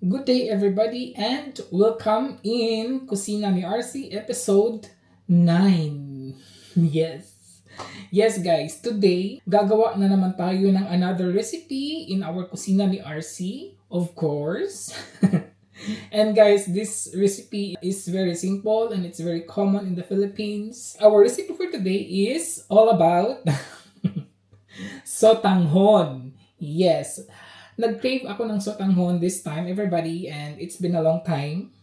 Good day everybody and welcome in Kusina ni Arcii episode 9. Yes. Yes guys, today gagawa na naman tayo ng another recipe in our Kusina ni Arcii, of course. And guys, this recipe is very simple and it's very common in the Philippines. Our recipe for today is all about Sotanghon. Yes. Nag-crave ako ng Sotanghon this time, everybody, and it's been a long time.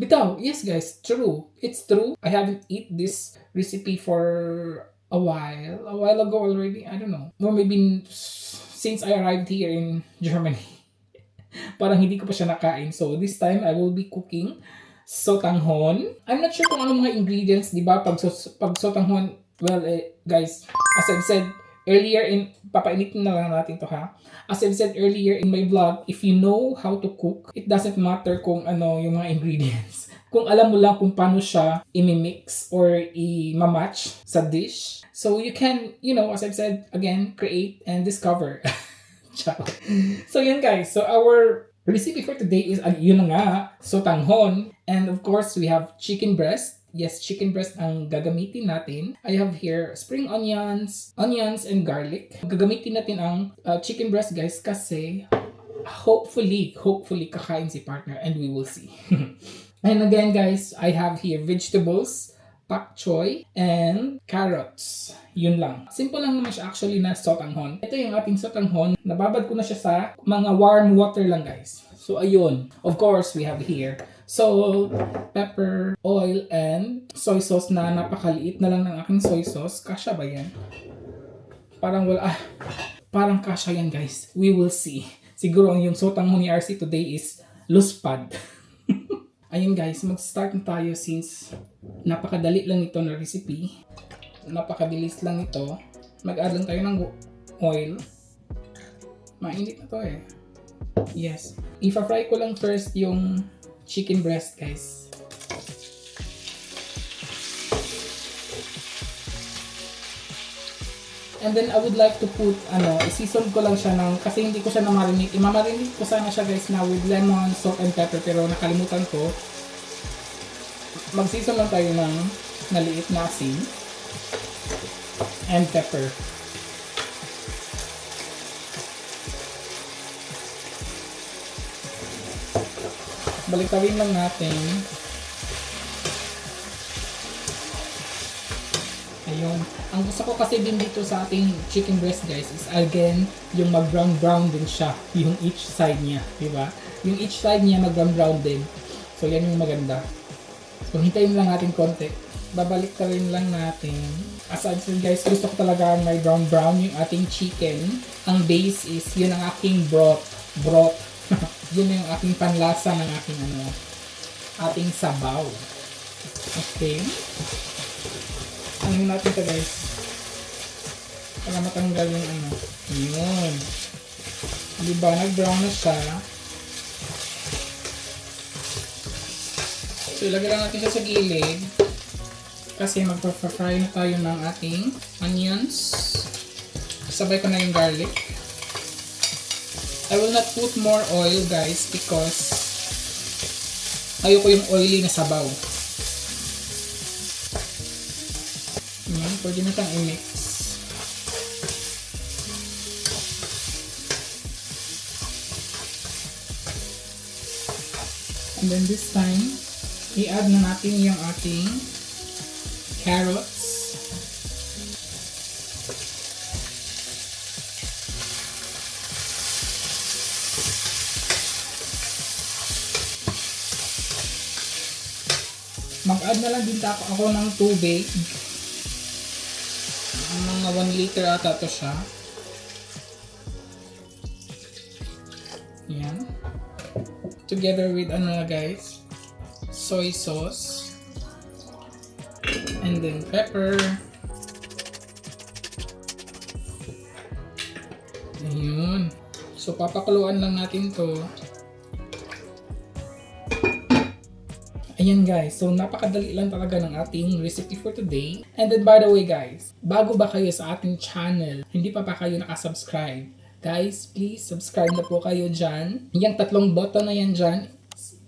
Bitaw, yes guys, true. It's true. I haven't eat this recipe for a while ago already. I don't know. Or maybe since I arrived here in Germany. Parang hindi ko pa siya nakain. So this time, I will be cooking Sotanghon. I'm not sure kung anong mga ingredients, di ba? Pag Sotanghon, well, guys, as I've said earlier papainitin na lang natin to ha. As I've said earlier in my vlog, if you know how to cook, it doesn't matter kung ano yung mga ingredients. Kung alam mo lang kung paano siya i-mix or i-match sa dish. So you can, as I've said, again, create and discover. So yun guys, so our recipe for today is yun na nga, Sotanghon. And of course, we have chicken breast. Yes, chicken breast ang gagamitin natin. I have here spring onions and garlic. Gagamitin natin ang chicken breast guys kasi hopefully kakain si partner and we will see. And again guys, I have here vegetables, pak choy, and carrots. Yun lang. Simple lang naman siya actually na Sotanghon. Ito yung ating Sotanghon. Nababad ko na siya sa mga warm water lang guys. So ayun. Of course, we have here salt, pepper, oil, and soy sauce na napakaliit na lang ng aking soy sauce. Kasya ba yan? Parang kasya yan guys. We will see. Siguro yung Sotanghon ni Arcii today is luspad. Ayun guys, mag-start na tayo since napakadali lang ito na recipe. Napakabilis lang ito. Mag-add lang tayo ng oil. Mainit na to eh. Yes. Ipa-fry ko lang first yung chicken breast guys. And then I would like to put, i-season ko lang siya kasi hindi ko siya na-marinate. I-marinate ko sana siya guys na with lemon, salt, and pepper. Pero nakalimutan ko. Mag-season lang tayo ng maliit na asin and pepper. Balikawin lang natin. Ayun. Ang gusto ko kasi din dito sa ating chicken breast guys is again, yung mag-brown din siya. Yung each side niya. Diba? Yung each side niya mag-brown din. So yan yung maganda. So hintayin lang natin konti. Babalik ka rin lang natin. As I said guys, gusto ko talaga may brown yung ating chicken. Ang base is yun ang aking broth. Yun yung aking panlasa ng aking ating sabaw. Okay. Ano natin ito guys? Para matanggal yung Yun. Diba? Nag-brown na siya. So ilagay lang natin siya sa gilid. Kasi magpa-fry na tayo ng ating onions. Sabay ko na yung garlic. I will not put more oil guys because ayoko yung oily na sabaw. Yan, pwede na siyang i-mix. And then this time, i-add na natin yung ating carrots. Mag-add na lang din ako ng tubig. Mga 1 liter ata to siya. Yan. Together with guys, soy sauce. And then pepper. Ayun. So papakuluan lang natin to. Ayan guys, so napakadali lang talaga ng ating recipe for today. And then by the way guys, bago ba kayo sa ating channel, hindi pa kayo nakasubscribe, Guys, please subscribe na po kayo dyan. Yung 3 button na yan dyan,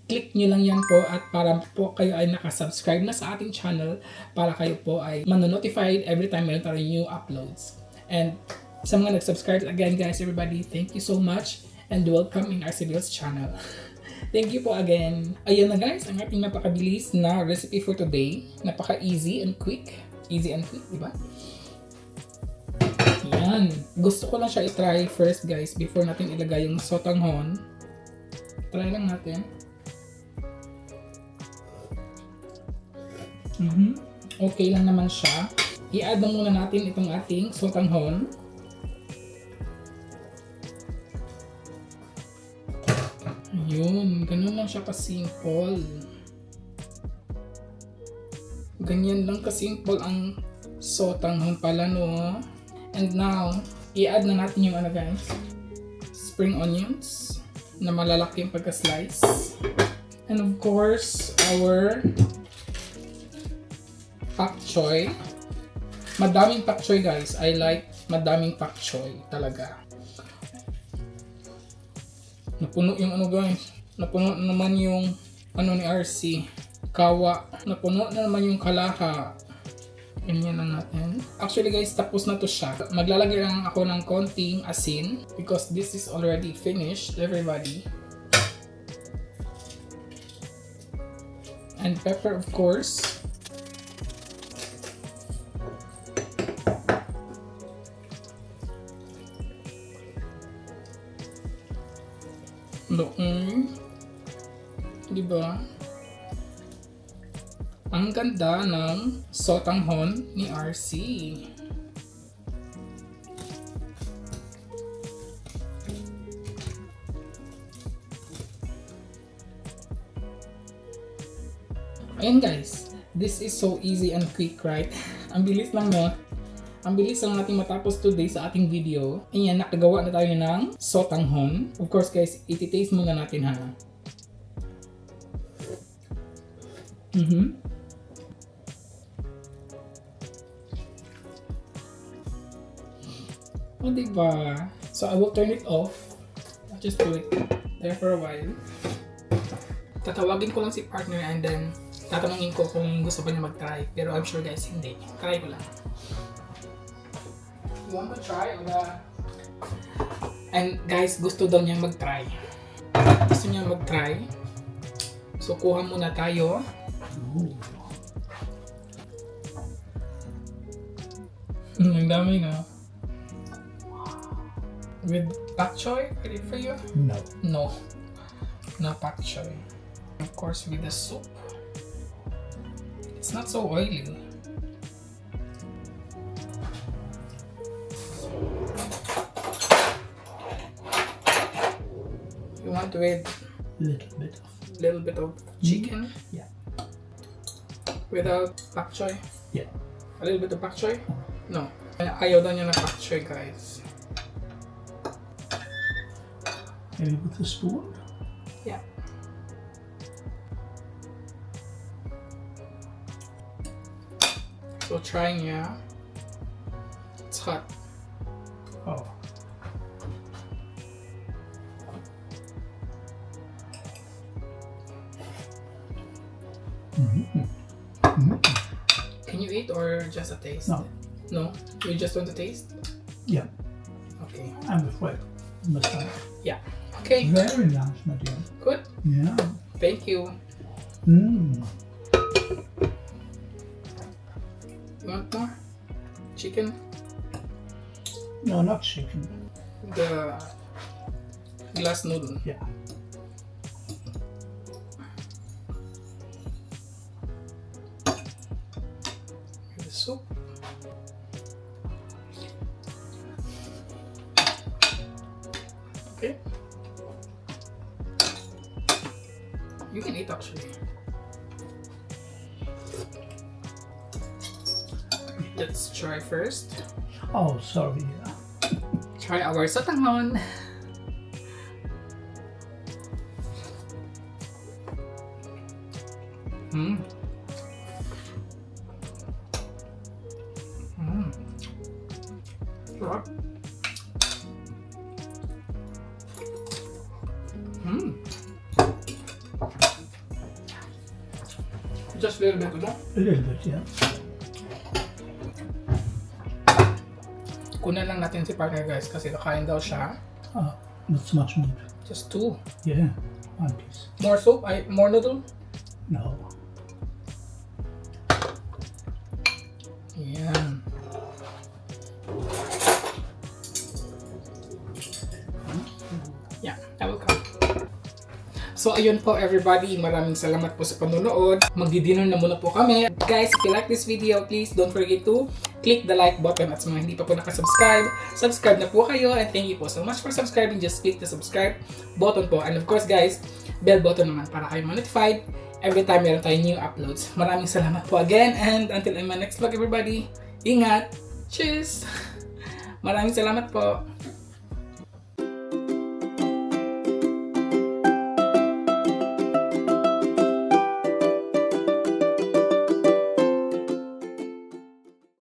click nyo lang yan po at para po kayo ay nakasubscribe na sa ating channel para kayo po ay manonotified every time meron tayong new uploads. And sa mga nag-subscribe again guys, everybody, thank you so much and welcome in Arcii Vell's channel. Thank you po again. Ayun na guys, ang ating napakabilis na recipe for today. Napaka-easy and quick. Easy and quick, di ba? Yan. Gusto ko lang siya i-try first guys before natin ilagay yung sotanghon. Try lang natin. Okay lang naman siya. I-add na muna natin itong ating sotanghon. Ayun. Ganun lang siya ka-simple. Ganyan lang ka-simple ang sotanghon pala, no? And now, i-add na natin yung ano guys, spring onions na malalaki yung pagka-slice. And of course, our pak choy. Madaming pak choy guys. I like madaming pak choy talaga. Napuno yung ano guys. Napuno na naman yung ano ni Arcii. Kawa. Napuno na naman yung kalaha. Ganyan lang natin. Actually guys, tapos na to siya. Maglalagay lang ako ng konting asin because this is already finished, everybody. And pepper of course. Doon. Diba? Ang ganda ng sotanghon ni Arcii. Ayan guys, this is so easy and quick, right? Ang bilis lang no? Ang bilis lang natin matapos today sa ating video. Ayan, nakagawa na tayo ng sotanghon. Of course guys, iti-taste muna natin ha. O diba? So I will turn it off. I'll just do it there for a while. Tatawagin ko lang si partner and then tatanungin ko kung gusto pa niya mag-try. Pero I'm sure guys, hindi. Try ko lang. You want to try? And guys, gusto daw niya mag-try. Gusto niya mag-try. So kuha muna tayo. Ang dami na. With pak choy, ready for you? No. No. No pak choy. Of course with the soup. It's not so oily. You want with little bit of chicken? Yeah. Without pak choy? Yeah. A little bit of pak choy? No. Ayaw daw niya na pak choy guys. Maybe with a spoon? Yeah. So try niya. It's hot. Oh. Can you eat or just a taste? No. No? You just want to taste? Yeah. Okay. I'm afraid. Yeah. Okay. Very nice, my dear. Good. Yeah. Thank you. Mm. You want more? Chicken? No, not chicken. The glass noodle. Yeah. The soup. Okay. You can eat actually. Let's try first. Oh, sorry. Try our sotanghon. Mm. Sarap. Just a little bit, no? A little bit, yeah. Kunan lang natin si partner guys kasi kakain daw siya. Not so much meat. Just 2. Yeah, one piece. More soup? More noodle? No. Yan. Yeah, I will come. So ayun po everybody, maraming salamat po sa panonood. Magdi-dinner na muna po kami. Guys, if you like this video, please don't forget to click the like button at sa mga hindi pa po nakasubscribe, subscribe na po kayo and thank you po so much for subscribing. Just click the subscribe button po and of course guys, bell button naman para kayo ma-notified every time meron tayong new uploads. Maraming salamat po again and until in my next vlog everybody, ingat! Cheers! Maraming salamat po!